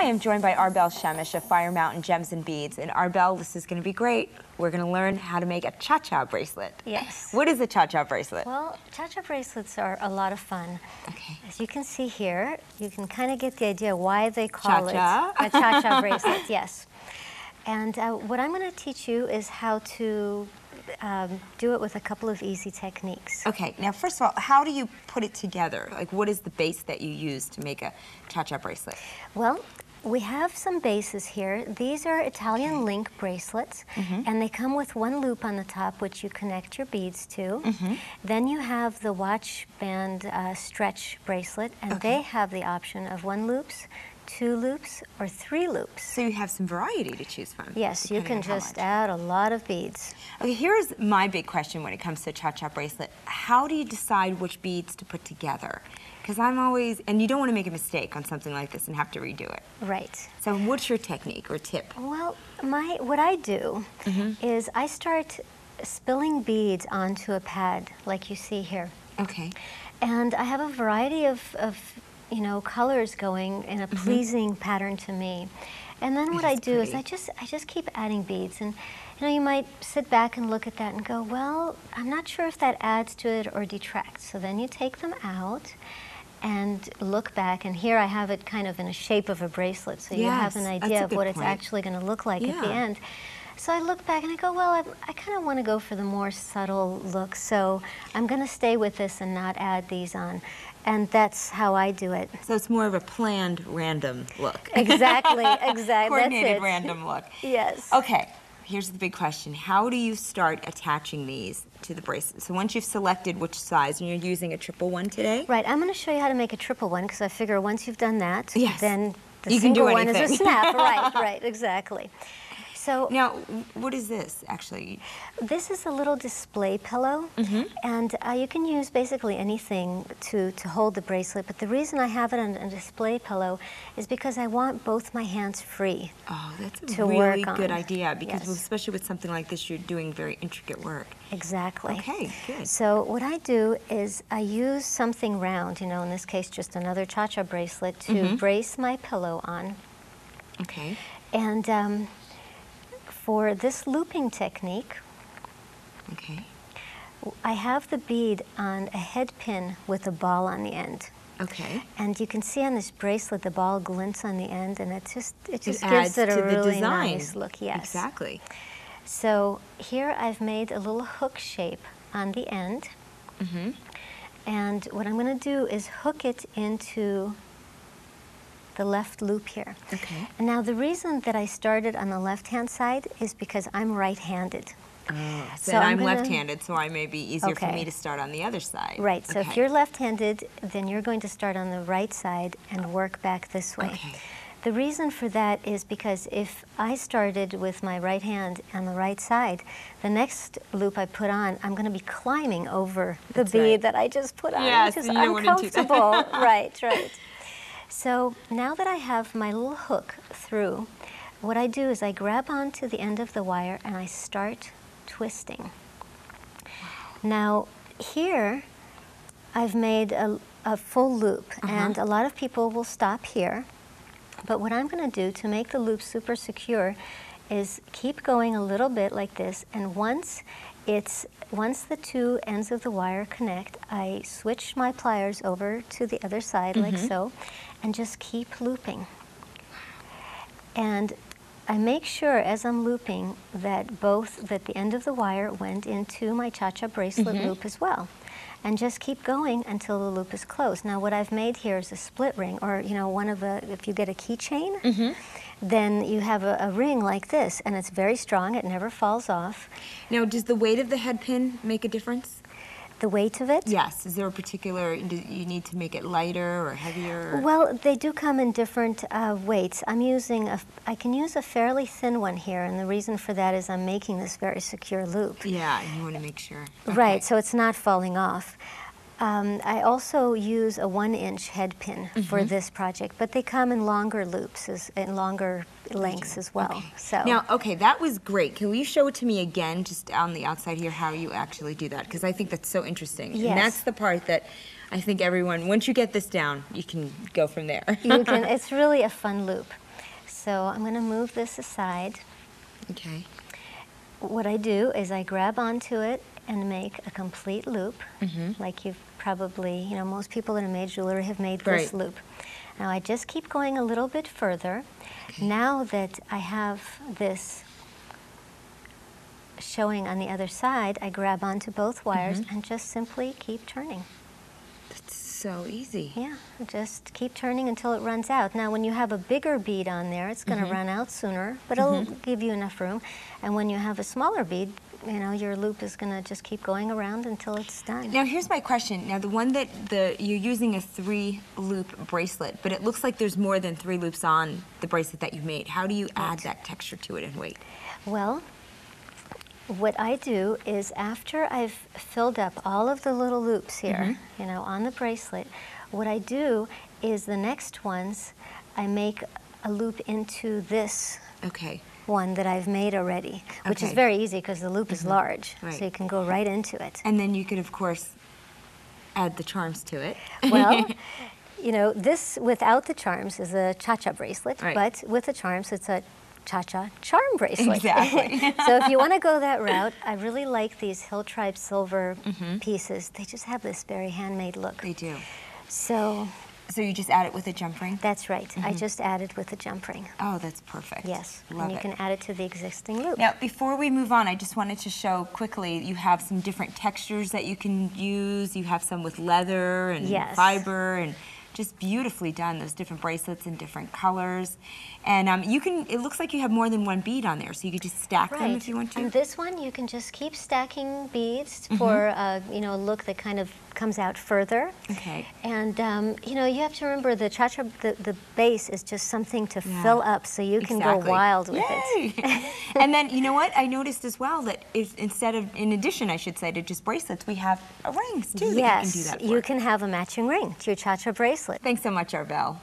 I am joined by Arbel Shemish of Fire Mountain Gems and Beads. And Arbel, this is going to be great. We're going to learn how to make a cha-cha bracelet. Yes. What is a cha-cha bracelet? Well, cha-cha bracelets are a lot of fun. Okay. As you can see here, you can kind of get the idea why they call Cha-cha. it a cha-cha bracelet. Yes. And what I'm going to teach you is how to do it with a couple of easy techniques. Okay, now first of all, how do you put it together? Like, what is the base that you use to make a cha-cha bracelet? Well, we have some bases here. These are Italian link bracelets, and they come with one loop on the top, which you connect your beads to. Then you have the watch band stretch bracelet, and they have the option of 1 loops, 2 loops, or 3 loops. So you have some variety to choose from. Yes, you can just add a lot of beads. Okay, here's my big question when it comes to cha-cha bracelet. How do you decide which beads to put together? Because I'm always, and you don't want to make a mistake on something like this and have to redo it. Right. So what's your technique or tip? Well, what I do is I start spilling beads onto a pad, like you see here. Okay. And I have a variety of colors going in a pleasing pattern to me. And then what I do is I just keep adding beads. And you might sit back and look at that and go, well, I'm not sure if that adds to it or detracts. So then you take them out and look back, and here I have it kind of in a shape of a bracelet, so you have an idea of what it's actually going to look like at the end. So I look back and I go, well, I kind of want to go for the more subtle look, so I'm going to stay with this and not add these on. And that's how I do it. So it's more of a planned random look. Exactly, exactly. Coordinated that's it. random look. Yes. Okay, here's the big question. How do you start attaching these to the bracelet? So once you've selected which size, and you're using a triple one today? Right, I'm going to show you how to make a triple one, because I figure once you've done that, then the you single can do one is a snap. Right, exactly. So now, what is this actually? This is a little display pillow, and you can use basically anything to hold the bracelet, but the reason I have it on a display pillow is because I want both my hands free. Oh, that's a really good idea, because especially with something like this, you're doing very intricate work. Exactly. Okay, good. So what I do is I use something round, in this case just another cha-cha bracelet, to brace my pillow on. Okay. And for this looping technique, I have the bead on a head pin with a ball on the end. Okay. And you can see on this bracelet the ball glints on the end, and it just adds gives it a to really the design. nice look. Yes. Exactly. So here I've made a little hook shape on the end, and what I'm going to do is hook it into the left loop here. Okay. And now the reason that I started on the left-hand side is because I'm right-handed. So I'm left-handed, so it may be easier for me to start on the other side. Right, so if you're left-handed, then you're going to start on the right side and work back this way. Okay. The reason for that is because if I started with my right hand on the right side, the next loop I put on, I'm going to be climbing over the bead that I just put on, which is uncomfortable. Right. So now that I have my little hook through, what I do is I grab onto the end of the wire and I start twisting. Now here I've made a full loop, and a lot of people will stop here. But what I'm going to do to make the loop super secure is keep going a little bit like this, and once the 2 ends of the wire connect, I switch my pliers over to the other side like so, and just keep looping. And I make sure as I'm looping that the end of the wire went into my cha-cha bracelet loop as well. And just keep going until the loop is closed. Now what I've made here is a split ring, or if you get a keychain, then you have a ring like this, and it's very strong, it never falls off. Now, does the weight of the head pin make a difference? The weight of it? Yes. Is there a particular, do you need to make it lighter or heavier? Well, they do come in different weights. I can use a fairly thin one here, and the reason for that is I'm making this very secure loop. Yeah, and you want to make sure. Right, so it's not falling off. I also use a 1-inch head pin for this project, but they come in longer loops, in longer lengths as well. Okay. So now, that was great. Can you show it to me again, just on the outside here, how you actually do that? Because I think that's so interesting. Yes. And that's the part that I think everyone, once you get this down, you can go from there. It's really a fun loop. So I'm going to move this aside. Okay. What I do is I grab onto it and make a complete loop, like you've probably, most people that have made jewelry have made this loop. Now I just keep going a little bit further. Okay. Now that I have this showing on the other side, I grab onto both wires and just simply keep turning. That's so easy. Yeah, just keep turning until it runs out. Now when you have a bigger bead on there, it's going to run out sooner, but it'll give you enough room. And when you have a smaller bead, your loop is going to just keep going around until it's done. Now here's my question. Now the one that you're using a 3-loop bracelet, but it looks like there's more than 3 loops on the bracelet that you made. How do you add that texture to it and weight? Well, what I do is after I've filled up all of the little loops here, on the bracelet, what I do is the next ones, I make a loop into this one that I've made already, which is very easy because the loop is large, so you can go right into it. And then you could, of course, add the charms to it. Well, this without the charms is a cha-cha bracelet, but with the charms it's a cha-cha charm bracelet. Exactly. So if you want to go that route, I really like these Hill Tribe silver pieces. They just have this very handmade look. They do. So you just add it with a jump ring? That's right. I just added with a jump ring. Oh, that's perfect. Yes. Love and you can add it to the existing loop. Now, before we move on, I just wanted to show quickly, you have some different textures that you can use. You have some with leather and fiber and just beautifully done, those different bracelets in different colors. And it looks like you have more than one bead on there, so you could just stack them if you want to. And this one, you can just keep stacking beads for, a look that kind of comes out further. Okay. And, you have to remember the cha-cha, the base is just something to fill up so you can go wild with it. And then, you know what? I noticed as well that in addition, I should say, to just bracelets, we have rings too that you can do that for. You can have a matching ring to your cha-cha bracelet. Thanks so much, Arbel.